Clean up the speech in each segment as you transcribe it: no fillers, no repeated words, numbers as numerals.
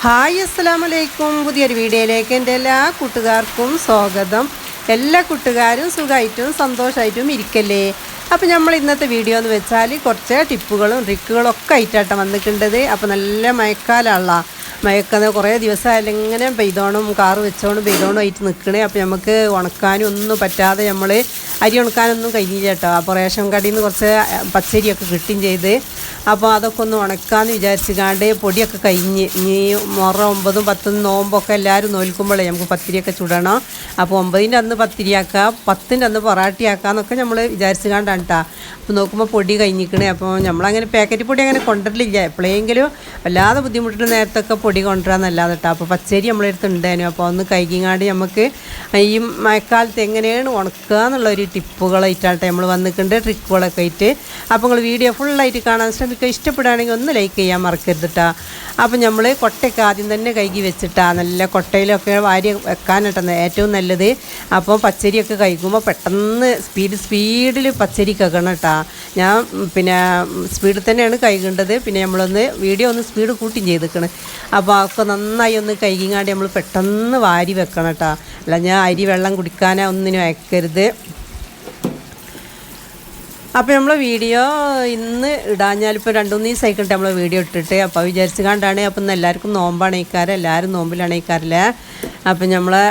Hi അസ്സലാമു അലൈക്കും. പുതിയൊരു വീഡിയോയിലേക്ക് എൻ്റെ എല്ലാ കൂട്ടുകാർക്കും സ്വാഗതം. എല്ലാ കൂട്ടുകാരും സുഖമായിട്ടും സന്തോഷമായിട്ടും ഇരിക്കല്ലേ. അപ്പോൾ നമ്മൾ ഇന്നത്തെ വീഡിയോ എന്ന് വെച്ചാൽ കുറച്ച് ടിപ്പുകളും ട്രിക്കുകളും ഒക്കെ ആയിട്ടാണ് വന്നിട്ടുണ്ടത്. അപ്പോൾ നല്ല മഴക്കാലമുള്ള മഴക്കുന്ന കുറേ ദിവസമായാലും ഇങ്ങനെ പെയ്തോണം കാറ് വെച്ചോണം പെയ്തോണം ആയിട്ട് നിൽക്കണേ. അപ്പോൾ നമുക്ക് ഉണക്കാനും ഒന്നും പറ്റാതെ നമ്മൾ അരി ഉണക്കാനൊന്നും കഴിഞ്ഞില്ല കേട്ടോ. അപ്പോൾ റേഷൻ കടയിൽ നിന്ന് കുറച്ച് പച്ചരിയൊക്കെ കിട്ടുകയും ചെയ്ത് അപ്പോൾ അതൊക്കെ ഒന്ന് ഉണക്കാമെന്ന് വിചാരിച്ചുകാണ്ട് പൊടിയൊക്കെ കഴിഞ്ഞ് ഇനി മുഹറം 9, 10 നോമ്പൊക്കെ എല്ലാവരും നോൽക്കുമ്പോഴേ നമുക്ക് പത്തിരിയൊക്കെ ചുടണം. അപ്പോൾ 9-ൻ്റെ അന്ന് പത്തിരിയാക്കുക, 10-ൻ്റെ അന്ന് പൊറാട്ടിയാക്കാന്നൊക്കെ നമ്മൾ വിചാരിച്ചുകാണ്ടാണ് കേട്ടോ. അപ്പോൾ നോക്കുമ്പോൾ പൊടി കഴിഞ്ഞിക്കണേ. അപ്പോൾ നമ്മളങ്ങനെ പാക്കറ്റ് പൊടി അങ്ങനെ കൊണ്ടുവരില്ല, എപ്പോഴെങ്കിലും വല്ലാതെ ബുദ്ധിമുട്ടുന്ന നേരത്തൊക്കെ പൊടി കൊണ്ടുവരാമെന്നല്ലാതെ കേട്ടോ. അപ്പോൾ പച്ചരി നമ്മളെടുത്ത് ഉണ്ടായിരുന്നു. അപ്പോൾ ഒന്ന് കഴുകിങ്ങാണ്ട് നമുക്ക് ഈ മഴക്കാലത്ത് എങ്ങനെയാണ് ഉണക്കുക എന്നുള്ളൊരു ടിപ്പുകളായിട്ടാട്ടെ നമ്മൾ വന്നിട്ടുണ്ട്, ട്രിക്കുകളൊക്കെ ആയിട്ട്. അപ്പോൾ നിങ്ങൾ വീഡിയോ ഫുള്ളായിട്ട് കാണാൻ ശ്രമിക്കുക. ഇഷ്ടപ്പെടുകയാണെങ്കിൽ ഒന്ന് ലൈക്ക് ചെയ്യാൻ മറക്കരുത് കേട്ടോ. അപ്പോൾ നമ്മൾ കൊട്ടയൊക്കെ ആദ്യം തന്നെ കഴുകി വെച്ചിട്ടാണ് നല്ല കൊട്ടയിലൊക്കെ വാരി വെക്കാനിട്ടെന്ന് ഏറ്റവും നല്ലത്. അപ്പോൾ പച്ചരിയൊക്കെ കഴിക്കുമ്പോൾ പെട്ടെന്ന് സ്പീഡിൽ പച്ചരി കഴുകണം കേട്ടോ. ഞാൻ പിന്നെ സ്പീഡിൽ തന്നെയാണ് കഴുകേണ്ടത്. പിന്നെ നമ്മളൊന്ന് വീഡിയോ ഒന്ന് സ്പീഡ് കൂട്ടിയും ചെയ്തിരിക്കണം. അപ്പോൾ ഒക്കെ നന്നായി ഒന്ന് കഴുകിങ്ങാണ്ട് നമ്മൾ പെട്ടെന്ന് വാരി വെക്കണം കേട്ടോ. അല്ല ഞാൻ അരി വെള്ളം കുടിക്കാനോ ഒന്നിനും അയക്കരുത്. അപ്പോൾ നമ്മൾ വീഡിയോ ഇന്ന് ഇടാഞ്ഞാലിപ്പോൾ 2-3 ദിവസമായിക്കട്ടെ നമ്മൾ വീഡിയോ ഇട്ടിട്ട്. അപ്പോൾ വിചാരിച്ചു കണ്ടാണ്. അപ്പം ഇന്ന് എല്ലാവർക്കും നോമ്പാണ് ഇക്കാരം, എല്ലാവരും നോമ്പിലാണ് ഇക്കാറില്ലേ. അപ്പം നമ്മളെ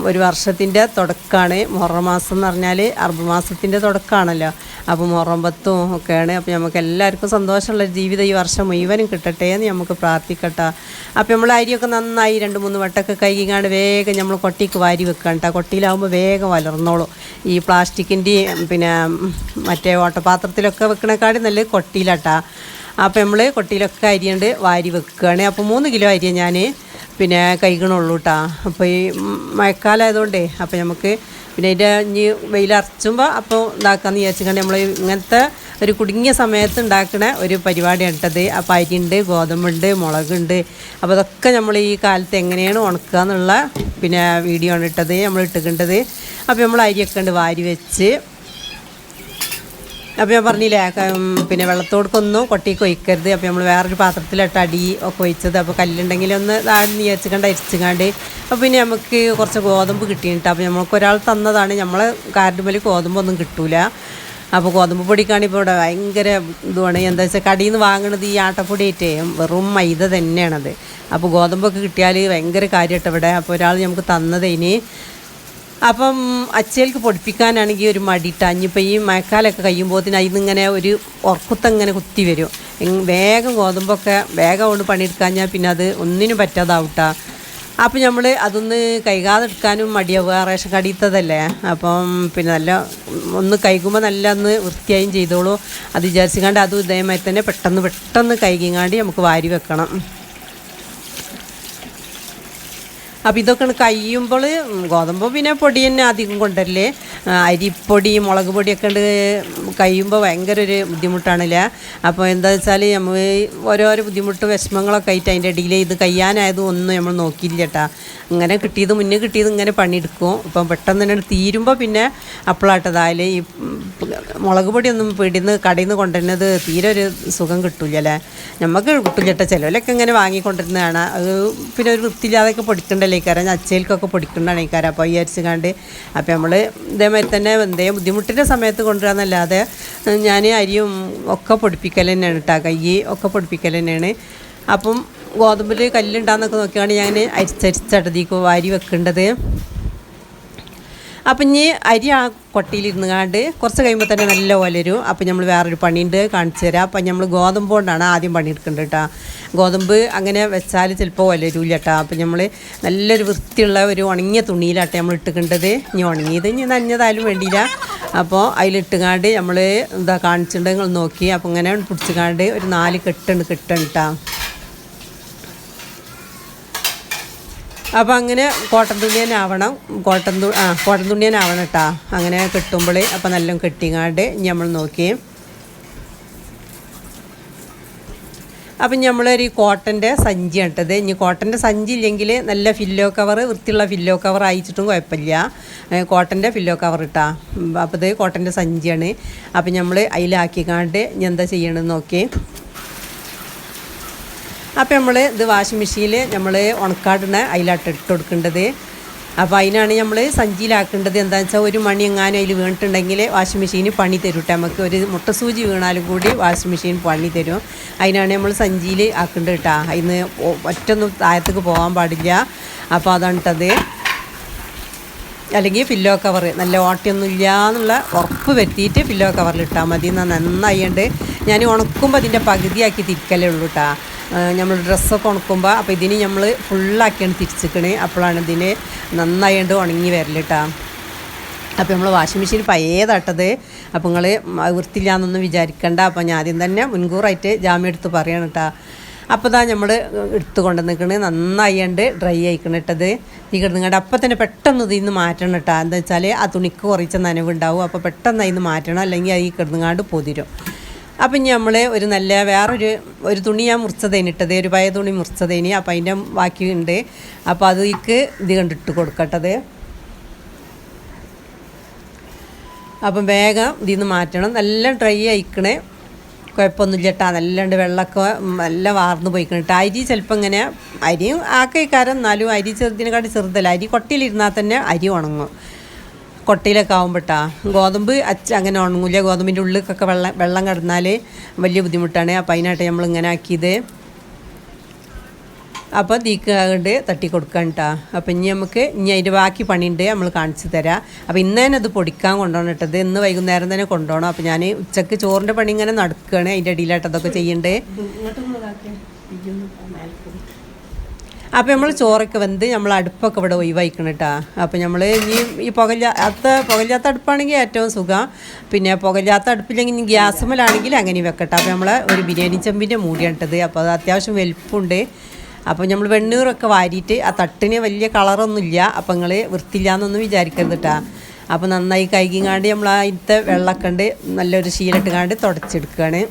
ഒരു വർഷത്തിൻ്റെ തുടക്കമാണ് മുഹറം മാസം എന്ന് പറഞ്ഞാൽ അറബ് മാസത്തിൻ്റെ തുടക്കമാണല്ലോ. അപ്പോൾ മുഹറം 10 ഒക്കെയാണ്. അപ്പോൾ നമുക്ക് എല്ലാവർക്കും സന്തോഷമുള്ള ജീവിതം ഈ വർഷം മുഴുവനും കിട്ടട്ടെ എന്ന് നമുക്ക് പ്രാർത്ഥിക്കട്ടെ. അപ്പോൾ നമ്മൾ അരിയൊക്കെ നന്നായി 2-3 വട്ടമൊക്കെ കഴുകിങ്ങാണ്ട് വേഗം നമ്മൾ കൊട്ടിക്ക് വാരി വെക്കണം കേട്ടോ. കൊട്ടിയിലാവുമ്പോൾ വേഗം വളർന്നോളൂ. ഈ പ്ലാസ്റ്റിക്കിൻ്റെയും പിന്നെ മറ്റേ ഓട്ടപാത്രത്തിലൊക്കെ വെക്കണേക്കാട് നല്ല കൊട്ടിയിലാട്ടാ. അപ്പോൾ നമ്മൾ കൊട്ടിയിലൊക്കെ അരിയുണ്ട് വാരി വെക്കുകയാണ്. അപ്പോൾ 3 കിലോ അരിയെ ഞാൻ പിന്നെ കഴിക്കണുള്ളൂ കേട്ടോ. അപ്പോൾ ഈ മഴക്കാലമായതുകൊണ്ടേ അപ്പോൾ നമുക്ക് പിന്നെ അതിൻ്റെ ഇനി വെയിലറച്ചുമ്പോൾ അപ്പോൾ ഇതാക്കാമെന്ന് വിചാരിച്ചിട്ടുണ്ട്. നമ്മൾ ഇങ്ങനത്തെ ഒരു കുടുങ്ങിയ സമയത്ത് ഉണ്ടാക്കുന്ന ഒരു പരിപാടിയാണ് ഇട്ടത്. അപ്പോൾ അരിയുണ്ട്, ഗോതമ്പുണ്ട്, മുളകുണ്ട്. അപ്പോൾ അതൊക്കെ നമ്മൾ ഈ കാലത്ത് എങ്ങനെയാണ് ഉണക്കുക എന്നുള്ള പിന്നെ വീഡിയോ ആണ് ഇട്ടത്, നമ്മൾ ഇട്ടിട്ടുണ്ടത്. അപ്പോൾ നമ്മൾ അരിയൊക്കെ ഉണ്ട് വാരി വെച്ച്. അപ്പോൾ ഞാൻ പറഞ്ഞില്ലേ പിന്നെ വെള്ളത്തോടൊക്കൊന്നും കൊട്ടിക്ക് ഒഴിക്കരുത്. അപ്പോൾ നമ്മൾ വേറൊരു പാത്രത്തിലിട്ട് അടി ഒക്കെ ഒഴിച്ചത്. അപ്പോൾ കല്ലുണ്ടെങ്കിൽ ഒന്ന് താഴ്ന്ന് വിചാരിച്ചുകൊണ്ട് അരിച്ചുകൊണ്ട് അപ്പോൾ പിന്നെ നമുക്ക് കുറച്ച് ഗോതമ്പ് കിട്ടിയിട്ട്. അപ്പോൾ നമ്മൾക്ക് ഒരാൾ തന്നതാണ്. നമ്മളെ കാരടുമേൽ ഗോതമ്പൊന്നും കിട്ടൂല. അപ്പോൾ ഗോതമ്പ് പൊടിക്കാണ് ഇപ്പോൾ ഇവിടെ ഭയങ്കര ഇതുമാണ്. എന്താ വെച്ചാൽ കടയിൽ നിന്ന് വാങ്ങണത് ഈ ആട്ടപ്പൊടി ആയിട്ടേ വെറും മൈദ തന്നെയാണത്. അപ്പോൾ ഗോതമ്പൊക്കെ കിട്ടിയാൽ ഭയങ്കര കാര്യമായിട്ട് ഇവിടെ. അപ്പോൾ ഒരാൾ നമുക്ക് തന്നതിന് അപ്പം അച്ചയിലേക്ക് പൊടിപ്പിക്കാനാണെങ്കിൽ ഒരു മടിയിട്ട. ഇനിയിപ്പോൾ ഈ മഴക്കാലമൊക്കെ കഴിയുമ്പോഴത്തേന് അതിൽ നിന്നിങ്ങനെ ഒരു ഉറക്കുത്തങ്ങനെ കുത്തി വരും. വേഗം ഗോതമ്പൊക്കെ വേഗം കൊണ്ട് പണിയെടുക്കാഞ്ഞാൽ പിന്നെ അത് ഒന്നിനും പറ്റാതാവട്ടാ. അപ്പം നമ്മൾ അതൊന്ന് കൈകാതെ എടുക്കാനും മടിയാവുക, റേഷൻ കടിയത്തതല്ലേ. അപ്പം പിന്നെ നല്ല ഒന്ന് കൈകുമ്പോൾ നല്ല ഒന്ന് വൃത്തിയായും ചെയ്തോളൂ. അത് വിചാരിച്ചുകൊണ്ട് അതും ഇതേമാതിരി തന്നെ പെട്ടെന്ന് കൈകിങ്ങാണ്ട് നമുക്ക് വാരി വെക്കണം. അപ്പോൾ ഇതൊക്കെ കഴിയുമ്പോൾ ഗോതമ്പ് പിന്നെ പൊടി തന്നെ അധികം കൊണ്ടല്ലേ. അരിപ്പൊടി മുളക് പൊടിയൊക്കെ ഉണ്ട് കഴിയുമ്പോൾ ഭയങ്കര ഒരു ബുദ്ധിമുട്ടാണല്ലേ. അപ്പോൾ എന്താ വെച്ചാൽ നമ്മൾ ഓരോരോ ബുദ്ധിമുട്ട് വിഷമങ്ങളൊക്കെ ആയിട്ട് അതിൻ്റെ ഇടയിൽ ഇത് കഴിയാനായതും ഒന്നും നമ്മൾ നോക്കിയില്ല കേട്ടോ. ഇങ്ങനെ മുന്നേ കിട്ടിയത് ഇങ്ങനെ പണിയെടുക്കും. ഇപ്പം പെട്ടെന്ന് തന്നെ തീരുമ്പോൾ പിന്നെ അപ്പോളാട്ടതായാലും ഈ മുളക് പൊടിയൊന്നും പിടിന്ന് കടയിൽ നിന്ന് കൊണ്ടുവരുന്നത് തീരെ ഒരു സുഖം കിട്ടില്ലല്ലേ. നമുക്ക് കിട്ടില്ല കേട്ടോ. ചിലവരൊക്കെ ഇങ്ങനെ വാങ്ങിക്കൊണ്ടിരുന്നതാണ്. അത് പിന്നെ ഒരു വൃത്തിയില്ലാതൊക്കെ പൊടിക്കണ്ടല്ലേ ഇക്കാരം, അച്ചയിലേക്കൊക്കെ പൊടിക്കണ്ടാണ് ഇക്കാരം. അപ്പോൾ വിചാരിച്ചുകാണ്ട് അപ്പോൾ നമ്മൾ ഇതേമാതിരി തന്നെ എന്തേ ബുദ്ധിമുട്ടിൻ്റെ സമയത്ത് കൊണ്ടുവരാമെന്നല്ലാതെ ഞാൻ അരിയും ഒക്കെ പൊടിപ്പിക്കൽ തന്നെയാണ് കേട്ടോ. കൈ ഒക്കെ പൊടിപ്പിക്കൽ തന്നെയാണ്. അപ്പം ഗോതമ്പിൽ കല്ലുണ്ടാകുന്നൊക്കെ നോക്കിയാണ് ഞാൻ അരിച്ചടതിക്ക് വാരി വെക്കേണ്ടത്. അപ്പം ഇനി അരി ആ കൊട്ടിയിലിരുന്നുകാണ്ട് കുറച്ച് കഴിയുമ്പോൾ തന്നെ നല്ല ഒലരും. അപ്പം നമ്മൾ വേറൊരു പണിയുണ്ട് കാണിച്ചു തരാം. അപ്പം നമ്മൾ ഗോതമ്പ് കൊണ്ടാണ് ആദ്യം പണിയെടുക്കേണ്ടത് കേട്ടോ. ഗോതമ്പ് അങ്ങനെ വെച്ചാൽ ചിലപ്പോൾ ഒലരൂല്ല കേട്ടോ. അപ്പം നമ്മൾ നല്ലൊരു വൃത്തിയുള്ള ഒരു ഉണങ്ങിയ തുണിയിലാട്ടെ നമ്മൾ ഇട്ടിക്കേണ്ടത്. ഇനി ഉണങ്ങിയത് ഇനി നനഞ്ഞതായാലും വേണ്ടിയില്ല. അപ്പോൾ അതിലിട്ടുകാണ്ട് നമ്മൾ എന്താ കാണിച്ചിട്ടുണ്ട് നിങ്ങൾ നോക്കി. അപ്പോൾ ഇങ്ങനെ പിടിച്ചുകാണ്ട് ഒരു 4 കെട്ടുണ്ട് കേട്ടോ. അപ്പോൾ അങ്ങനെ കോട്ടൻ തുണി തന്നെ ആവണം. കോട്ടൻ തുണി തന്നെ ആവണം കേട്ടോ. അങ്ങനെ കെട്ടുമ്പോൾ അപ്പോൾ നല്ല കെട്ടിങ്ങാണ്ട് ഇനി നമ്മൾ നോക്കി. അപ്പം നമ്മളൊരു കോട്ടൻ്റെ സഞ്ചിയാണ് ഇട്ടത്. ഇനി കോട്ടൻ്റെ സഞ്ചി ഇല്ലെങ്കിൽ നല്ല ഫില്ലോ കവർ, വൃത്തിയുള്ള ഫില്ലോ കവർ അയച്ചിട്ടും കുഴപ്പമില്ല. കോട്ടൻ്റെ ഫില്ലോ കവർ ഇട്ടാ. അപ്പോൾ ഇത് കോട്ടൻ്റെ സഞ്ചിയാണ്. അപ്പം നമ്മൾ അതിലാക്കിക്കാണ്ട് ഇനി എന്താ ചെയ്യണമെന്ന് നോക്കി. അപ്പോൾ നമ്മൾ ഇത് വാഷിംഗ് മെഷീനിൽ നമ്മൾ ഉണക്കാടുന്ന അതിലാട്ട് ഇട്ട് കൊടുക്കേണ്ടത്. അപ്പോൾ അതിനാണ് നമ്മൾ സഞ്ചിയിലാക്കേണ്ടത്. എന്താണെന്ന് വെച്ചാൽ ഒരു മണി എങ്ങാനും അതിൽ വീണിട്ടുണ്ടെങ്കിൽ വാഷിംഗ് മെഷീന് പണി തരും കേട്ടോ. നമുക്ക് ഒരു മുട്ടസൂചി വീണാലും കൂടി വാഷിംഗ് മെഷീൻ പണി തരും. അതിനാണ് നമ്മൾ സഞ്ചിയിൽ ആക്കേണ്ടത് കേട്ടോ. അതിന് ഒറ്റൊന്നും താഴത്തേക്ക് പോകാൻ പാടില്ല. അപ്പോൾ അതാണ് കേട്ടത്. അല്ലെങ്കിൽ പില്ലോ കവർ നല്ല ഓട്ടയൊന്നും ഇല്ല എന്നുള്ള ഉറപ്പ് വരുത്തിയിട്ട് പില്ലോ കവറിൽ ഇട്ടാൽ മതി. നന്നായിണ്ട് ഞാൻ ഉണക്കുമ്പോൾ അതിൻ്റെ പകുതിയാക്കി തിരിക്കലേ ഉള്ളൂ കേട്ടോ. നമ്മൾ ഡ്രസ്സൊക്കെ ഉണക്കുമ്പോൾ അപ്പോൾ ഇതിന് നമ്മൾ ഫുള്ളാക്കിയാണ് തിരിച്ചിക്കണേ. അപ്പോഴാണ് ഇതിന് നന്നായിട്ട് ഉണങ്ങി വരല് കേട്ടോ. അപ്പോൾ നമ്മൾ വാഷിംഗ് മെഷീൻ പഴയതാട്ടത്. അപ്പോൾ നിങ്ങൾ വൃത്തിയില്ലാന്നൊന്നും വിചാരിക്കണ്ട. അപ്പോൾ ഞാൻ ആദ്യം തന്നെ മുൻകൂറായിട്ട് ജാമ്യം എടുത്ത് പറയണം കേട്ടോ. അപ്പോൾ ഇതാ നമ്മൾ എടുത്ത് കൊണ്ട് നിൽക്കണേ നന്നായിണ്ട് ഡ്രൈ ആയിക്കണം ഇട്ടത്. ഈ കിടന്നുകൊണ്ട് അപ്പം തന്നെ പെട്ടെന്ന് ഇതിൽ നിന്ന് മാറ്റണം കേട്ടോ. എന്താ വെച്ചാൽ ആ തുണിക്ക് കുറച്ച് നനവുണ്ടാവും. അപ്പോൾ പെട്ടെന്ന് അതിൽ നിന്ന് മാറ്റണം, അല്ലെങ്കിൽ അത് ഈ കിടന്നുകാണ്ട് പൊതിരും. അപ്പം ഇനി നമ്മൾ വേറൊരു തുണി ഞാൻ മുറിച്ചതേനി ഇട്ടത്, ഒരു പഴയ തുണി മുറിച്ചതേനി. അപ്പം അതിൻ്റെ ബാക്കിയുണ്ട്. അപ്പോൾ അതിക്ക് ഇത് കണ്ടിട്ട് കൊടുക്കട്ടത്. അപ്പം വേഗം ഇതിൽ നിന്ന് മാറ്റണം. നല്ല ഡ്രൈ ആയിക്കണേ, കുഴപ്പമൊന്നുമില്ല കേട്ടോ. നല്ലണ്ട് വെള്ളമൊക്കെ നല്ല വാർന്ന് പോയിക്കണം കേട്ടോ. അരി ചിലപ്പോൾ ഇങ്ങനെ അരിയും ആക്കൈക്കാരം, എന്നാലും അരി ചെറുതിനെക്കാട്ടി ചെറുതല്ല. അരി കൊട്ടയിലിരുന്നാൽ തന്നെ അരി ഉണങ്ങും കൊട്ടയിലൊക്കെ ആകുമ്പോട്ടാ. ഗോതമ്പ് അങ്ങനെ ഉണങ്ങില്ല. ഗോതമ്പിൻ്റെ ഉള്ളിലൊക്കെ വെള്ളം കിടന്നാൽ വലിയ ബുദ്ധിമുട്ടാണ്. അപ്പോൾ അതിനായിട്ട് നമ്മളിങ്ങനെ ആക്കിയത്. അപ്പോൾ തീക്ക് കൊണ്ട് തട്ടി കൊടുക്കാം കേട്ടോ. അപ്പോൾ ഇനി അതിൻ്റെ ബാക്കി പണിയുണ്ട്, നമ്മൾ കാണിച്ചു തരാം. അപ്പോൾ ഇന്ന് തന്നെ അത് പൊടിക്കാൻ കൊണ്ടുപോകണം ഇട്ടത്. ഇന്ന് വൈകുന്നേരം തന്നെ കൊണ്ടുപോകണം. അപ്പോൾ ഞാൻ ഉച്ചക്ക് ചോറിൻ്റെ പണി ഇങ്ങനെ നടക്കുകയാണ്. അതിൻ്റെ ഇടയിലായിട്ട് അതൊക്കെ ചെയ്യണ്ടേ. അപ്പോൾ നമ്മൾ ചോറൊക്കെ വെന്ത് നമ്മൾ അടുപ്പൊക്കെ ഇവിടെ ഒഴിവായിക്കണം കേട്ടോ. അപ്പോൾ നമ്മൾ ഈ പുകയില്ലാത്ത അടുപ്പാണെങ്കിൽ ഏറ്റവും സുഖം. പിന്നെ പുകയില്ലാത്ത അടുപ്പില്ലെങ്കിൽ ഇനി ഗ്യാസുമലാണെങ്കിൽ അങ്ങനെ വെക്കട്ടെ. അപ്പോൾ നമ്മൾ ഒരു ബിരിയാണി ചെമ്പിൻ്റെ മൂടിയാണ് ഇട്ടത്. അപ്പോൾ അത് അത്യാവശ്യം വലുപ്പമുണ്ട്. അപ്പോൾ നമ്മൾ വെണ്ണീറൊക്കെ വാരിയിട്ട് ആ തട്ടിന് വലിയ കളറൊന്നുമില്ല. അപ്പോൾ നിങ്ങൾ വൃത്തിയില്ലാന്നൊന്നും വിചാരിക്കരുത് കേട്ടോ. അപ്പോൾ നന്നായി കഴുകിങ്ങാണ്ട് നമ്മൾ അതിൻ്റെ വെള്ളമൊക്കെ ഉണ്ട് നല്ലൊരു ശീലിട്ടുകാണ്ട് തുടച്ചെടുക്കുകയാണ്.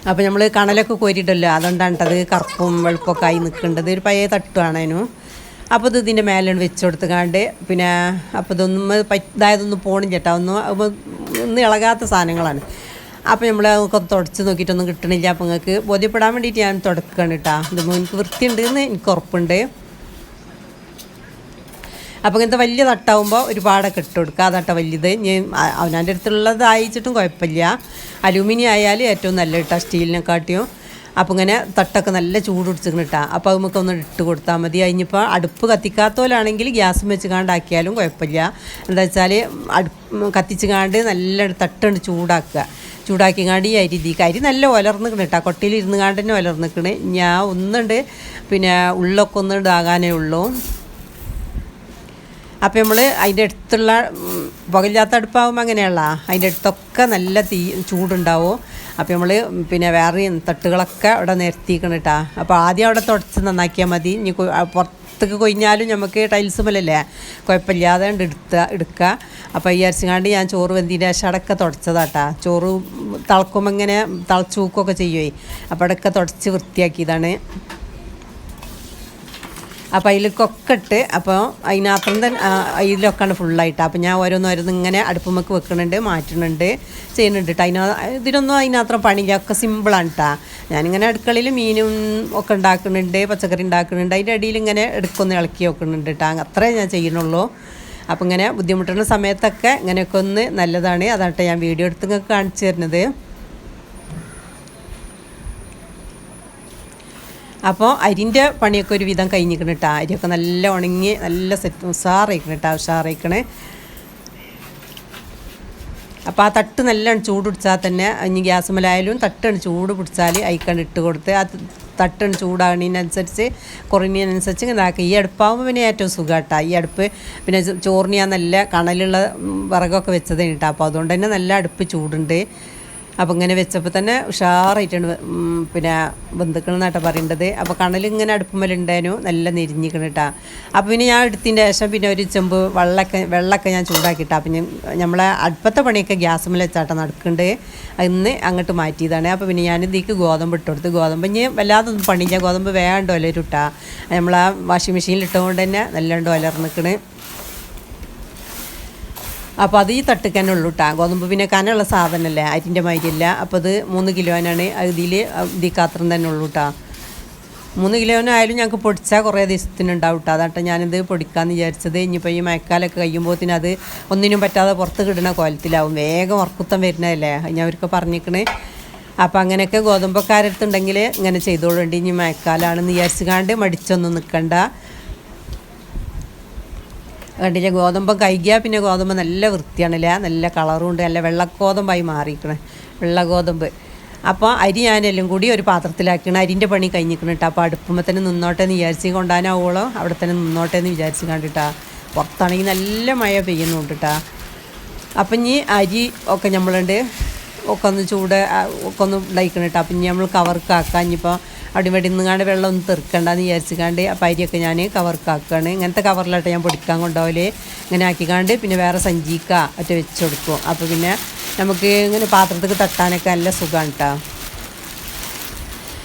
അപ്പോൾ നമ്മൾ കണലൊക്കെ കോരിയിട്ടല്ലോ, അതുകൊണ്ടാണ് അത് കറുപ്പും വെളുപ്പൊക്കെ ആയി നിൽക്കേണ്ടത്. ഒരു പഴയ തട്ടുവാണേനു. അപ്പോൾ ഇത് ഇതിൻ്റെ മേലാണ് വെച്ച് കൊടുത്തുകാണ്ട് പിന്നെ അപ്പോൾ ഇതായതൊന്നും പോണില്ല കേട്ടോ. ഒന്നും ഇളകാത്ത സാധനങ്ങളാണ്. അപ്പോൾ നമ്മൾ അതൊക്കെ തുടച്ച് നോക്കിയിട്ടൊന്നും കിട്ടണില്ല. അപ്പോൾ നിങ്ങൾക്ക് ബോധ്യപ്പെടാൻ വേണ്ടിയിട്ട് ഞാൻ തുടക്കുകയാണ് കേട്ടോ. ഇതൊന്നും എനിക്ക് വൃത്തിയുണ്ട് എന്ന് എനിക്ക് ഉറപ്പുണ്ട്. അപ്പോൾ ഇങ്ങനത്തെ വലിയ തട്ടാവുമ്പോൾ ഒരുപാടൊക്കെ ഇട്ട് കൊടുക്കുക. ആ തട്ട വലുത് അവനവൻ്റെ അടുത്തുള്ളത് അയച്ചിട്ടും കുഴപ്പമില്ല. അലൂമിനിയം ആയാലും ഏറ്റവും നല്ല കേട്ടോ സ്റ്റീലിനെക്കാട്ടിയും. അപ്പോൾ ഇങ്ങനെ തട്ടൊക്കെ നല്ല ചൂട് പിടിച്ചിങ്ങനെ ഇട്ടാൽ അപ്പോൾ അത് നമുക്കൊന്ന് ഇട്ട് കൊടുത്താൽ മതി. കഴിഞ്ഞപ്പോൾ അടുപ്പ് കത്തിക്കാത്തവരാണെങ്കിൽ ഗ്യാസും വെച്ച് കാണ്ടാക്കിയാലും കുഴപ്പമില്ല. എന്താ വെച്ചാൽ കത്തിച്ച് കാണ്ട് നല്ല തട്ടുണ്ട് ചൂടാക്കിങ്ങാണ്ട് ഈ അരി നല്ല ഒലർന്നിക്കണ് കേട്ടോ. കൊട്ടിയിൽ ഇരുന്ന് കാണ്ട് തന്നെ ഒലർന്നിക്കണ്. ഞാൻ ഒന്നുണ്ട് പിന്നെ ഉള്ളൊക്കെ ഒന്ന് ഇതാകാനേ ഉള്ളൂ. അപ്പോൾ നമ്മൾ അതിൻ്റെ അടുത്തുള്ള പുകയില്ലാത്ത അടുപ്പാകുമ്പോൾ അങ്ങനെയുള്ള അതിൻ്റെ അടുത്തൊക്കെ നല്ല ചൂടുണ്ടാവും. അപ്പോൾ നമ്മൾ പിന്നെ വേറെ തട്ടുകളൊക്കെ അവിടെ നിരത്തിക്കണം കേട്ടോ. അപ്പോൾ ആദ്യം അവിടെ തുടച്ച് നന്നാക്കിയാൽ മതി. ഇനി പുറത്തേക്ക് കൊഴിഞ്ഞാലും നമുക്ക് ടൈൽസ് മേലല്ലേ കുഴപ്പമില്ലാതെ എടുക്കുക. അപ്പോൾ ഈ അരച്ചിങ്ങാണ്ട് ഞാൻ ചോറ് വെന്തിൻ്റെ ശേഷം അടക്ക തുടച്ചതാട്ടാ. ചോറ് തിളക്കുമ്പോൾ ഇങ്ങനെ തിളച്ചൂക്കൊക്കെ ചെയ്യുമേ. അപ്പോൾ അടക്ക തുടച്ച് വൃത്തിയാക്കിയതാണ്. അപ്പോൾ അതിലേക്കൊക്കെ ഇട്ട് അപ്പോൾ അതിനകത്തും തന്നെ അതിലൊക്കെയാണ് ഫുള്ളായിട്ട്. അപ്പോൾ ഞാൻ ഓരോന്നോരോന്ന് ഇങ്ങനെ അടുപ്പുമ്മക്ക് വെക്കുന്നുണ്ട്, മാറ്റുന്നുണ്ട്, ചെയ്യുന്നുണ്ട് കേട്ടോ. ഇതിനൊന്നും അതിനത്ര പണിയില്ല, ഒക്കെ സിമ്പിളാണ് കേട്ടോ. ഞാനിങ്ങനെ അടുക്കളയിൽ മീനും ഒക്കെ ഉണ്ടാക്കുന്നുണ്ട്, പച്ചക്കറി ഉണ്ടാക്കുന്നുണ്ട്. അതിൻ്റെ അടിയിൽ ഇങ്ങനെ എടുക്കൊന്ന് ഇളക്കി വെക്കുന്നുണ്ട് കേട്ടോ. അത്രേ ഞാൻ ചെയ്യുന്നുള്ളൂ. അപ്പോൾ ഇങ്ങനെ ബുദ്ധിമുട്ടുന്ന സമയത്തൊക്കെ ഇങ്ങനെയൊക്കെ ഒന്ന് നല്ലതാണ്. അതാട്ടെ ഞാൻ വീഡിയോ എടുത്ത് നിങ്ങൾക്ക് കാണിച്ചു തരുന്നത്. അപ്പോൾ അരിൻ്റെ പണിയൊക്കെ ഒരു വിധം കഴിഞ്ഞിരിക്കണം കേട്ടോ. അരിയൊക്കെ നല്ല ഉണങ്ങി നല്ല ഉഷാറായിക്കണം കേട്ടോ. ഉഷാറായിക്കണേ. അപ്പോൾ ആ തട്ട് നല്ല ചൂട് പിടിച്ചാൽ തന്നെ ഇനി ഗ്യാസ് മേലായാലും തട്ടാണ് ചൂട് പിടിച്ചാൽ അയക്കാണ്ട് ഇട്ട് കൊടുത്ത് ആ തട്ടാണ് ചൂടാകണതിനനുസരിച്ച് കുറഞ്ഞതിനനുസരിച്ച് ഇങ്ങനെ ആക്കുക. ഈ അടുപ്പാകുമ്പോൾ പിന്നെ ഏറ്റവും സുഖം കേട്ടോ. ഈ അടുപ്പ് പിന്നെ ചോറിന് ഞാൻ നല്ല കണലുള്ള വിറകൊക്കെ വെച്ചതാണ് കേട്ടോ. അപ്പോൾ അതുകൊണ്ട് തന്നെ നല്ല അടുപ്പ് ചൂടുണ്ട്. അപ്പോൾ ഇങ്ങനെ വെച്ചപ്പോൾ തന്നെ ഉഷാറായിട്ടാണ് പിന്നെ ബന്ധുക്കളെന്നാട്ടോ പറയേണ്ടത്. അപ്പോൾ കണലിങ്ങനെ അടുപ്പുമ്മലുണ്ടായിരുന്നു നല്ല നെരിഞ്ഞിക്കണം കേട്ടോ. അപ്പോൾ പിന്നെ ഞാൻ എടുത്തതിൻ്റെ ശേഷം പിന്നെ ഒരു ചെമ്പ് വെള്ളമൊക്കെ ഞാൻ ചൂടാക്കിയിട്ടാ. പിന്നെ നമ്മളെ അടുപ്പത്തെ പണിയൊക്കെ ഗ്യാസുമ്മൽ വെച്ചാട്ടം നടക്കുന്നുണ്ട്. ഇന്ന് അങ്ങോട്ട് മാറ്റിയതാണ്. അപ്പോൾ പിന്നെ ഞാൻ ഇതിലേക്ക് ഗോതമ്പ് ഇട്ട് കൊടുത്ത്. ഗോതമ്പ് ഇനി വല്ലാതൊന്നും പണിയില്ല. ഗോതമ്പ് വേണ്ട ഒലരുട്ടാ. നമ്മളാ വാഷിംഗ് മെഷീനിൽ ഇട്ടുകൊണ്ട് തന്നെ നല്ലോണ്ട് ഒലർന്നിക്കണ്. അപ്പോൾ അത് ഈ തട്ടിക്ക് തന്നെ ഉള്ളൂ കേട്ടോ. ഗോതമ്പ് പിന്നെ കനമുള്ള സാധനമല്ലേ, അരിൻ്റെ മാതിരിയല്ല. അപ്പോൾ അത് 3 കിലോനാണ്. ഇതിൽ കാത്രം തന്നെ ഉള്ളൂ കേട്ടോ. 3 കിലോനായാലും ഞങ്ങൾക്ക് പൊടിച്ചാൽ കുറേ ദിവസത്തിനുണ്ടാവും കേട്ടോ. അതാട്ടോ ഞാനിത് പൊടിക്കാമെന്ന് വിചാരിച്ചത്. ഇനിയിപ്പോൾ ഈ മഴക്കാലമൊക്കെ കഴിയുമ്പോഴത്തേന് അത് ഒന്നിനും പറ്റാതെ പുറത്ത് കിടുന്ന കോലത്തിലാവും. വേഗം ഉറക്കുത്തം വരുന്നതല്ലേ, ഞാൻ അവർക്ക് പറഞ്ഞിരിക്കണേ. അപ്പോൾ അങ്ങനെയൊക്കെ ഗോതമ്പക്കാരടുത്തുണ്ടെങ്കിൽ ഇങ്ങനെ ചെയ്തോളുണ്ട്. ഇനി മഴക്കാലമാണെന്ന് വിചാരിച്ചുകൊണ്ട് മടിച്ചൊന്നും നിൽക്കണ്ട. കണ്ടില്ല, ഗോതമ്പ് കഴുകിയാൽ പിന്നെ ഗോതമ്പ് നല്ല വൃത്തിയാണല്ലേ, നല്ല കളറുണ്ട്, നല്ല വെള്ളഗോതമ്പായി മാറിയിരിക്കണേ, വെള്ള ഗോതമ്പ്. അപ്പോൾ അരി ഞാനെല്ലാം കൂടി ഒരു പാത്രത്തിലാക്കണം. അരിൻ്റെ പണി കഴിഞ്ഞിരിക്കണം കേട്ടോ. അപ്പോൾ അടുപ്പുമ്പോൾ തന്നെ നിന്നോട്ടെ എന്ന് വിചാരിച്ച് കൊണ്ടാനാവോളോ അവിടെ തന്നെ നിന്നോട്ടെ എന്ന് വിചാരിച്ച് കണ്ടിട്ടാ. പുറത്താണെങ്കിൽ നല്ല മഴ പെയ്യുന്നുണ്ട് കേട്ടോ. അപ്പം ഇനി അരി ഒക്കെ നമ്മളുണ്ട് ഒക്കെ ഒന്ന് ഒക്കെ ഒന്ന് ഉണ്ടായിക്കണം കേട്ടോ. അപ്പം ഇനി നമ്മൾ കവർക്കാക്കാം. ഇനിയിപ്പോൾ അവിടെ ഇവിടെ നിന്നാണ്ട് വെള്ളം ഒന്ന് തെറുക്കണ്ടെന്ന് വിചാരിച്ചിക്കാണ്ട് അപ്പം അരിയൊക്കെ ഞാൻ കവർക്കാക്കുകയാണ്. ഇങ്ങനത്തെ കവറിലായിട്ട് ഞാൻ പൊടിക്കാൻ കൊണ്ടുപോകല്. ഇങ്ങനെ ആക്കിക്കാണ്ട് പിന്നെ വേറെ സഞ്ചിക്ക ഒറ്റ വെച്ച് കൊടുക്കും. അപ്പോൾ പിന്നെ നമുക്ക് ഇങ്ങനെ പാത്രത്തിൽ തട്ടാനൊക്കെ നല്ല സുഖമാണ് കേട്ടോ.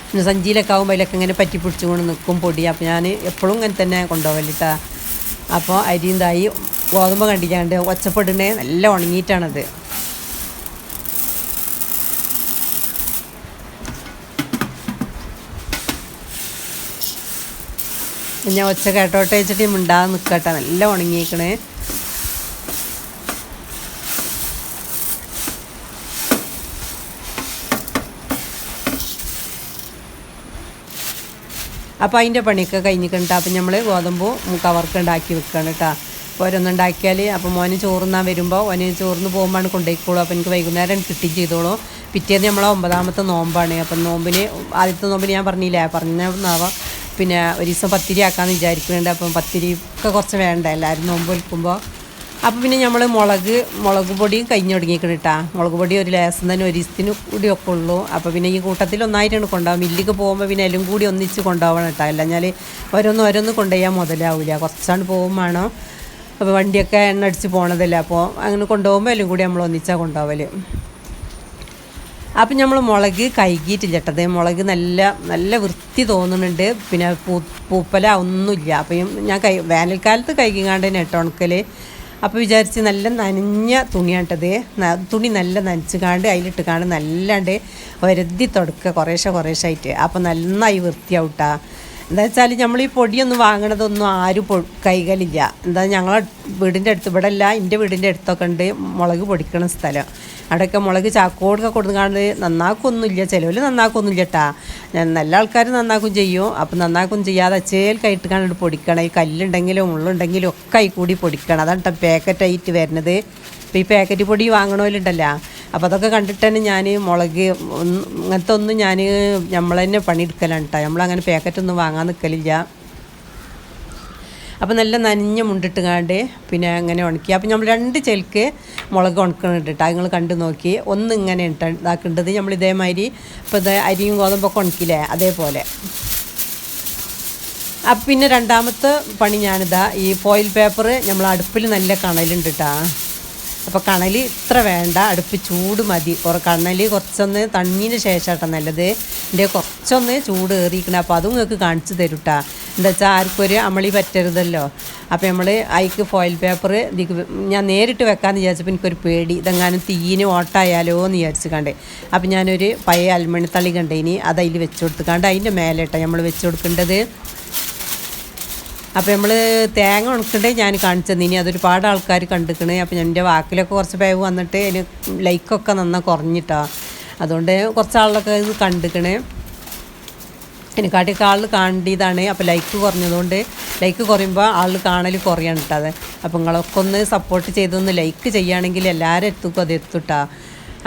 പിന്നെ സഞ്ചിയിലൊക്കെ ആകുമ്പോൾ അതിലൊക്കെ ഇങ്ങനെ പറ്റി പിടിച്ചുകൊണ്ട് നിൽക്കും പൊടി. അപ്പോൾ ഞാൻ എപ്പോഴും ഇങ്ങനെ തന്നെ കൊണ്ടുപോകലിട്ടാ. അപ്പോൾ അരിയും തായി ഗോതമ്പ് കണ്ടിക്കാണ്ട് ഒച്ചപ്പെടണേ നല്ല ഉണങ്ങിയിട്ടാണത്. ഞാൻ ഒച്ച കേട്ടോട്ടെ വെച്ചിട്ട് മിണ്ടാതെ നിൽക്കട്ടെ. നല്ല ഉണങ്ങിയേക്കണേ. അപ്പോൾ അതിൻ്റെ പണിയൊക്കെ കഴിഞ്ഞിട്ടുണ്ട്. അപ്പം നമ്മൾ ഗോതമ്പ് കവർക്ക് ഉണ്ടാക്കി വെക്കുകയാണ് കേട്ടോ. അപ്പോൾ ഓരോന്നുണ്ടാക്കിയാൽ അപ്പോൾ മോന് ചോറുന്നാൻ വരുമ്പോൾ ഓന് ചോറിന് പോകുമ്പോഴാണ് കൊണ്ടുപോയിക്കോളൂ. അപ്പോൾ എനിക്ക് വൈകുന്നേരം കിട്ടുകയും ചെയ്തോളൂ. പിറ്റേന്ന് നമ്മളെ 9ാമത്തെ നോമ്പാണ്. അപ്പം ആദ്യത്തെ നോമ്പിന് ഞാൻ പറഞ്ഞാവാം പിന്നെ ഒരു ദിവസം പത്തിരി ആക്കാമെന്ന് വിചാരിക്കുന്നുണ്ട്. അപ്പം പത്തിരി ഒക്കെ കുറച്ച് വേണ്ട എല്ലാവരും നോമ്പ് വെക്കുമ്പോൾ. അപ്പോൾ പിന്നെ നമ്മൾ മുളക് പൊടിയും കഴിഞ്ഞ് തുടങ്ങിയിരിക്കണം കേട്ടോ. മുളക് പൊടി ഒരു ലേസം തന്നെ ഒരു ദിവസത്തിന് കൂടിയൊക്കെ ഉള്ളൂ. അപ്പോൾ പിന്നെ ഈ കൂട്ടത്തിൽ ഒന്നായിട്ടാണ് കൊണ്ടുപോകാം. മില്ലിക്ക് പോകുമ്പോൾ പിന്നെ എല്ലാം കൂടി ഒന്നിച്ച് കൊണ്ടുപോകണം കേട്ടോ. അല്ലഞ്ഞാൽ ഓരോന്ന് കൊണ്ടുപോയാൽ മുതലാവില്ല. കുറച്ചാണ്ട് പോകും വേണം. അപ്പോൾ വണ്ടിയൊക്കെ എണ്ണ അടിച്ച് പോകണതല്ലേ. അപ്പോൾ അങ്ങനെ കൊണ്ടുപോകുമ്പോൾ എല്ലാം കൂടി നമ്മൾ ഒന്നിച്ചാണ് കൊണ്ടുപോകൽ. അപ്പം നമ്മൾ മുളക് കഴുകിയിട്ടില്ല കേട്ടത്. മുളക് നല്ല വൃത്തി തോന്നുന്നുണ്ട്. പിന്നെ പൂപ്പല ഒന്നുമില്ല. അപ്പം ഞാൻ വേനൽക്കാലത്ത് കഴുകിങ്ങാണ്ട് തന്നെ ഇട്ട് ഉണക്കൽ. അപ്പോൾ വിചാരിച്ച് നല്ല നനഞ്ഞ തുണിയാട്ടത്. തുണി നല്ല നനച്ചുകാണ്ട് അതിലിട്ടുകാണ്ട് നല്ലാണ്ട് ഒരതി തുടക്കുക കുറേശ്ശായിട്ട്. അപ്പോൾ നന്നായി വൃത്തിയാവട്ടാ. എന്താ വെച്ചാൽ നമ്മൾ ഈ പൊടിയൊന്നും വാങ്ങണതൊന്നും ആരും കൈകലില്ല. എന്താ ഞങ്ങളെ വീടിൻ്റെ അടുത്ത് ഇവിടെ അല്ല, എൻ്റെ വീടിൻ്റെ അടുത്തൊക്കെ ഉണ്ട് മുളക് പൊടിക്കണ സ്ഥലം. അവിടെയൊക്കെ മുളക് ചാക്കോടൊക്കെ കൊടുക്കാണ്ട് നന്നാക്കൊന്നുമില്ല. ചിലവർ നന്നാക്കൊന്നുമില്ല കേട്ടാ. നല്ല ആൾക്കാർ നന്നാക്കും ചെയ്യും. അപ്പം നന്നാക്കും ചെയ്യാതെ ചേൽക്കായിട്ട് പൊടിക്കണം. ഈ കല്ലുണ്ടെങ്കിലും മുള്ളുണ്ടെങ്കിലും ഒക്കെ ആയി കൂടി പൊടിക്കണം. അതാണ് കേട്ടോ പാക്കറ്റായിട്ട് വരുന്നത്. ഇപ്പോൾ ഈ പാക്കറ്റ് പൊടി വാങ്ങണമല്ലുണ്ടല്ലോ. അപ്പോൾ അതൊക്കെ കണ്ടിട്ട് തന്നെ ഞാൻ മുളക് ഇങ്ങനത്തെ ഒന്നും നമ്മൾ തന്നെ പണിയെടുക്കലാണ് കേട്ടോ. നമ്മളങ്ങനെ പാക്കറ്റൊന്നും വാങ്ങാൻ നിൽക്കലില്ല. അപ്പോൾ നല്ല നനഞ്ഞ മുണ്ടിട്ടുകാണ്ട് പിന്നെ അങ്ങനെ ഉണക്കി. അപ്പോൾ നമ്മൾ 2 ചെൽക്ക് മുളക് ഉണക്കുന്നുണ്ട് കേട്ടോ. നിങ്ങൾ കണ്ടു നോക്കി. ഒന്ന് ഇങ്ങനെ ഇതാക്കേണ്ടത് നമ്മൾ ഇതേമാതിരി ഇപ്പോൾ ഇത് അരിയും ഗോതമ്പൊക്കെ ഉണക്കില്ലേ അതേപോലെ. അപ്പം പിന്നെ രണ്ടാമത്തെ പണി ഞാനിതാ ഈ ഫോയിൽ പേപ്പർ നമ്മൾ അടുപ്പിൽ നല്ല കണലുണ്ട് കേട്ടോ. അപ്പോൾ കണൽ ഇത്ര വേണ്ട, അടുപ്പ് ചൂട് മതി. കണൽ കുറച്ചൊന്ന് തണ്ണിന് ശേഷമാട്ടോ നല്ലത്. എൻ്റെ കുറച്ചൊന്ന് ചൂട് ഏറിയിരിക്കണം. അപ്പോൾ അതും നിങ്ങൾക്ക് കാണിച്ചു തരും കേട്ടോ. എന്താ വെച്ചാൽ ആർക്കൊരു അമളി പറ്റരുതല്ലോ. അപ്പോൾ നമ്മൾ അതിക്ക് ഫോയിൽ പേപ്പർ ഞാൻ നേരിട്ട് വെക്കാമെന്ന് വിചാരിച്ചപ്പോൾ എനിക്കൊരു പേടി, ഇതെങ്ങാനും തീയിന് ഓട്ടായാലോ എന്ന് വിചാരിച്ചിക്കാണ്ട്. അപ്പോൾ ഞാനൊരു പഴയ അൽമണി തളി കണ്ടേനി അത് അതിൽ വെച്ച് കൊടുത്തുക്കാണ്ട് അതിൻ്റെ മേലേട്ടോ നമ്മൾ വെച്ച് കൊടുക്കേണ്ടത്. അപ്പോൾ നമ്മൾ തേങ്ങ ഉണക്കണ്ടേ ഞാൻ കാണിച്ചത്. ഇനി അതൊരുപാട് ആൾക്കാർ കണ്ടിക്കണേ. അപ്പോൾ എൻ്റെ വാക്കിലൊക്കെ കുറച്ച് പേവ് വന്നിട്ട് അതിന് ലൈക്കൊക്കെ നന്നായി കുറഞ്ഞിട്ടോ. അതുകൊണ്ട് കുറച്ച് ആളിലൊക്കെ ഇത് കണ്ടിക്കണേ. എനിക്കാട്ടിയൊക്കെ ആൾ കാണേണ്ടതാണ്. അപ്പോൾ ലൈക്ക് കുറഞ്ഞതുകൊണ്ട് ലൈക്ക് കുറയുമ്പോൾ ആൾ കാണൽ കുറയാണ് കേട്ടോ. അത് അപ്പോൾ നിങ്ങളൊക്കെ ഒന്ന് സപ്പോർട്ട് ചെയ്തൊന്ന് ലൈക്ക് ചെയ്യുകയാണെങ്കിൽ എല്ലാവരും എത്തുക്കും അത് എത്തുട്ടാ.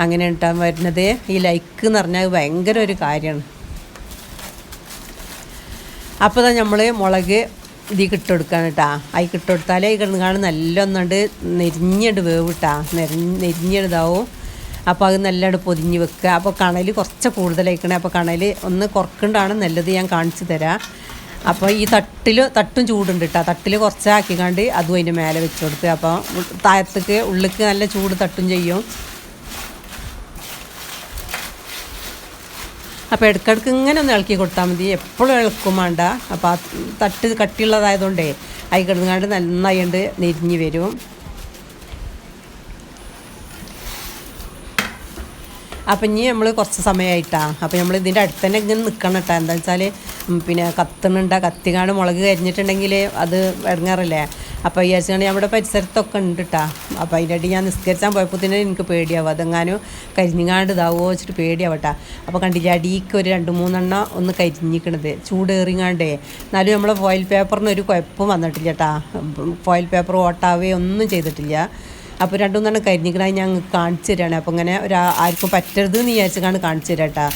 അങ്ങനെ കേട്ടോ വരുന്നത്. ഈ ലൈക്ക് എന്ന് പറഞ്ഞാൽ ഭയങ്കര ഒരു കാര്യമാണ്. അപ്പോൾ തന്നെ നമ്മൾ മുളക് ഇതിൽ ഇട്ടുകൊടുക്കുകയാണ് കേട്ടോ. അതിൽ ഇട്ടുകൊടുത്താലേ ഈ കിടന്നുകാണ് നല്ല ഒന്നുകൊണ്ട് നെരിഞ്ഞിട്ട് വേവിട്ടാ. നെരിഞ്ഞിതാവും. അപ്പോൾ അത് നല്ലതായിട്ട് പൊതിഞ്ഞ് വെക്കുക. അപ്പോൾ കണൽ കുറച്ച് കൂടുതലായിക്കണേ. അപ്പോൾ കണൽ ഒന്ന് കുറക്കേണ്ടതാണ് നല്ലത്. ഞാൻ കാണിച്ചു തരാം. അപ്പോൾ ഈ തട്ടും ചൂടുണ്ട് കേട്ടോ. തട്ടിൽ കുറച്ചാക്കിക്കാണ്ട് അതും അതിൻ്റെ മേലെ വെച്ച് കൊടുക്കുക. അപ്പോൾ താഴത്തേക്ക് ഉള്ളിലേക്ക് നല്ല ചൂട് തട്ടും ചെയ്യും. അപ്പോൾ ഇടയ്ക്കിടയ്ക്ക് ഇങ്ങനെ ഒന്ന് ഇളക്കി കൊടുത്താൽ മതി. എപ്പോഴും ഇളക്കും വേണ്ട. അപ്പോൾ ആ തട്ട് കട്ടിയുള്ളതായതുകൊണ്ടേ അതിൽ കിടന്നുകൊണ്ട് നന്നായിട്ട് നെരിഞ്ഞ് വരും. അപ്പം ഇനി നമ്മൾ കുറച്ച് സമയമായിട്ടാണ്. അപ്പോൾ നമ്മൾ ഇതിൻ്റെ അടുത്ത് തന്നെ ഇങ്ങനെ നിൽക്കണം കേട്ടോ. എന്താ വെച്ചാൽ പിന്നെ കത്തിങ്ങാണ്ട് മുളക് കരിഞ്ഞിട്ടുണ്ടെങ്കിൽ അത് ഇടങ്ങാറില്ലേ. അപ്പോൾ വിചാരിച്ചാണ് നമ്മുടെ പരിസരത്തൊക്കെ ഉണ്ട് കേട്ടോ. അപ്പോൾ അതിൻ്റെ അടി ഞാൻ നിസ്കരിച്ചാൻ പോയപ്പോൾ തന്നെ എനിക്ക് പേടിയാവും, അതെങ്ങാനും കരിഞ്ഞിങ്ങാണ്ട് ഇതാവുമോ വെച്ചിട്ട് പേടിയാവട്ടെ. അപ്പോൾ കണ്ടില്ല അടിക്ക് ഒരു 2-3 ഒന്ന് കരിഞ്ഞിക്കണത് ചൂടേറിങ്ങാണ്ടേ. എന്നാലും നമ്മളെ ഫോയിൽ പേപ്പറിന് ഒരു കുഴപ്പം വന്നിട്ടില്ല കേട്ടോ. ഫോയിൽ പേപ്പർ ഓട്ടാവേ ഒന്നും ചെയ്തിട്ടില്ല. അപ്പോൾ 2-3 കരിഞ്ഞിക്കണത് ഞാൻ കാണിച്ചു തരാണ്. അപ്പോൾ ഇങ്ങനെ ആർക്കും പറ്റരുത് എന്ന് വിചാരിച്ചാണ് കാണിച്ചു തരാം കേട്ടോ.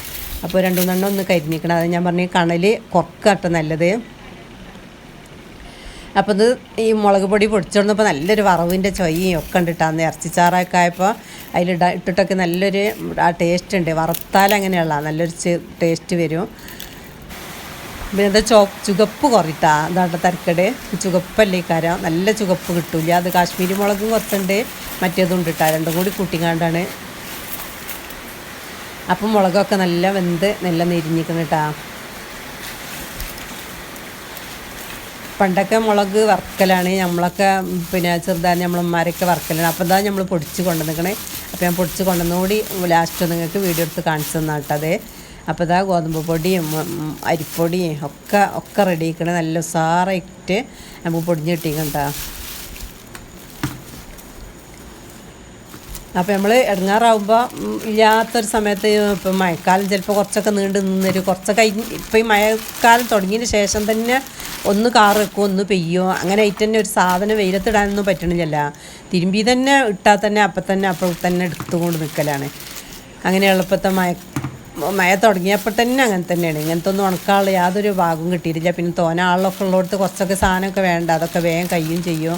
അപ്പോൾ 2-3 ഒന്ന് കരിഞ്ഞിക്കണം. അത് ഞാൻ പറഞ്ഞ കണൽ കുറക്കാട്ടോ നല്ലത്. അപ്പോൾ ഇത് ഈ മുളക് പൊടി പൊടിച്ചോണ്ടപ്പോൾ നല്ലൊരു വറവിൻ്റെ ചൊയ്യും ഒക്കെ ഉണ്ട് കേട്ടോ. അന്ന് ഇറച്ചിച്ചാറൊക്കെ ആയപ്പോൾ അതിൽ ഇട്ടിട്ടൊക്കെ നല്ലൊരു ടേസ്റ്റ് ഉണ്ട്. വറുത്താൽ അങ്ങനെയുള്ള നല്ലൊരു ടേസ്റ്റ് വരും. പിന്നെ എന്താ ചുവപ്പ് കുറയിട്ടാ അതാണ്ട് തരക്കട് ചുവപ്പല്ലേ കാരം, നല്ല ചുവപ്പ് കിട്ടില്ല. അത് കാശ്മീരി മുളകും കുറച്ചുണ്ട്, മറ്റേതും ഉണ്ട് കേട്ടോ. രണ്ടും കൂടി കൂട്ടിക്കാണ്ടാണ്. അപ്പം മുളകൊക്കെ നല്ല വെന്ത് നല്ല നെരിഞ്ഞിക്കണം കേട്ടോ. പണ്ടൊക്കെ മുളക് വറുക്കലാണ്, നമ്മളൊക്കെ പിന്നെ ചെറുതായി നമ്മളമ്മമാരൊക്കെ വറുക്കലാണ്. അപ്പോൾ ഇതാ നമ്മൾ പൊടിച്ച് കൊണ്ടുവന്നിക്കണേ. അപ്പോൾ ഞാൻ പൊടിച്ച് കൊണ്ടുവന്നുകൂടി ലാസ്റ്റ് നിങ്ങൾക്ക് വീഡിയോ എടുത്ത് കാണിച്ചു തന്നാട്ടത്. അപ്പോൾ ഇതാ ഗോതമ്പ് പൊടിയും അരിപ്പൊടിയും ഒക്കെ റെഡി ആക്കണേ. നല്ല ഉസാറായിട്ട് നമുക്ക് പൊടിഞ്ഞ് കിട്ടിക്കണ്ട. അപ്പോൾ നമ്മൾ ഇടങ്ങാറാവുമ്പോൾ ഇല്ലാത്തൊരു സമയത്ത് ഇപ്പം മഴക്കാലം ചിലപ്പോൾ കുറച്ചൊക്കെ നീണ്ടു നിന്നൊരു കുറച്ചൊക്കെ ഇപ്പം ഈ മഴക്കാലം തുടങ്ങിയതിന് ശേഷം തന്നെ ഒന്ന് കാറ് വെക്കും, ഒന്ന് പെയ്യോ, അങ്ങനെ ആയിട്ട് തന്നെ ഒരു സാധനം വെയിലത്തിടാനൊന്നും പറ്റണില്ല. തിരുമ്പി തന്നെ ഇട്ടാൽ തന്നെ അപ്പോൾ തന്നെ എടുത്തുകൊണ്ട് നിൽക്കലാണ്. അങ്ങനെ എളുപ്പത്തെ മഴ തുടങ്ങിയപ്പോൾ തന്നെ അങ്ങനെ തന്നെയാണ്. ഇങ്ങനത്തെ ഒന്നും ഉണക്കാനുള്ള യാതൊരു ഭാഗവും കിട്ടിയിട്ടില്ല. പിന്നെ തോന ആളിലൊക്കെ ഉള്ളിടത്ത് കുറച്ചൊക്കെ സാധനമൊക്കെ വേണ്ട, അതൊക്കെ വേഗം കഴിയും ചെയ്യും.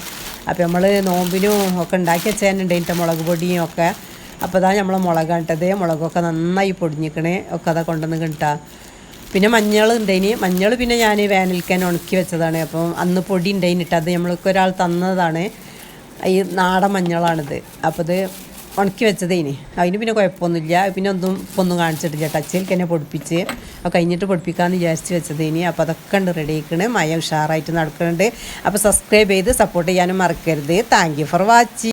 അപ്പോൾ നമ്മൾ നോമ്പിനും ഒക്കെ ഉണ്ടാക്കി വെച്ചാൽ മുളക് പൊടിയും ഒക്കെ. അപ്പോൾ അതാ നമ്മളെ മുളകാട്ടത്, മുളകൊക്കെ നന്നായി പൊടിഞ്ഞിക്കണേ ഒക്കെ അതൊക്കെ കൊണ്ടുവന്ന് കിട്ടാം. പിന്നെ മഞ്ഞൾ ഉണ്ടായിന്. മഞ്ഞൾ പിന്നെ ഞാൻ വേനൽക്കാൻ ഉണക്കി വെച്ചതാണ്. അപ്പം അന്ന് പൊടി ഉണ്ടായിനിട്ട് അത് നമ്മൾക്ക് ഒരാൾ തന്നതാണ്. ഈ നാടൻ മഞ്ഞളാണിത്. അപ്പോൾ ഇത് ഉണക്കി വെച്ചതേന്. അതിന് പിന്നെ കുഴപ്പമൊന്നുമില്ല. പിന്നെ ഒന്നും കാണിച്ചിട്ടില്ല. ടച്ചിൽ തന്നെ പൊടിപ്പിച്ച് കഴിഞ്ഞിട്ട് പൊടിപ്പിക്കാമെന്ന് വിചാരിച്ച് വെച്ചതേന്. അപ്പോൾ അതൊക്കെ ഉണ്ട് റെഡി ആക്കണേ. മഴ ഉഷാറായിട്ട് നടക്കുന്നുണ്ട്. അപ്പോൾ സബ്സ്ക്രൈബ് ചെയ്ത് സപ്പോർട്ട് ചെയ്യാനും മറക്കരുത്. Thank you for watching.